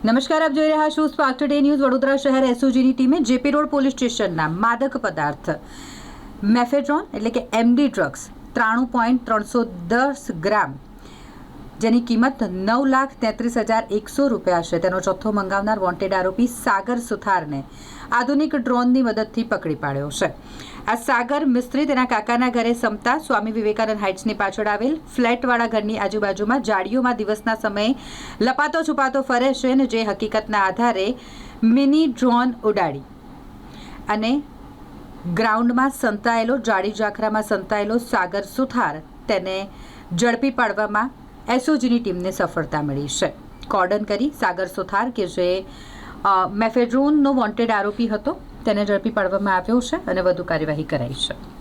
નમસ્કાર, આપ જોઈ રહ્યા છો સ્પાર્ક ટુડે ન્યૂઝ। વડોદરા શહેર એસઓજીની ટીમે જેપી રોડ પોલીસ સ્ટેશનના માદક પદાર્થ મેફેડ્રોન એટલે કે એમડી ડ્રગ્સ 93.310 ગ્રામ, જેની કિંમત 9,33,100 રૂપિયા છે, તેનો જથ્થો મંગાવનાર વોન્ટેડ આરોપી સાગર સુથારને આધુનિક ડ્રોનની મદદથી પકડી પાડ્યો છે। આ સાગર મિસ્ત્રી તેના કાકાના ઘરે સમતા સ્વામી વિવેકાનંદ હાઇટ્સની પાછળ આવેલ ફ્લેટવાળા ઘરની આજુબાજુમાં જાળીઓમાં દિવસના સમયે લપાતો છુપાતો ફરે છે અને જે હકીકતના આધારે મિની ડ્રોન ઉડાડી અને ગ્રાઉન્ડમાં સંતાયેલો જાળી ઝાખરામાં સંતાયેલો સાગર સુથાર તેને ઝડપી પાડવામાં એસઓજીની ટીમને સફળતા મળી છે। કોર્ડન કરી સાગર સુથાર કે જે મેફેડ્રોનનો વોન્ટેડ આરોપી હતો તેને ઝડપી પાડવામાં આવ્યો છે અને વધુ કાર્યવાહી કરાઈ છે।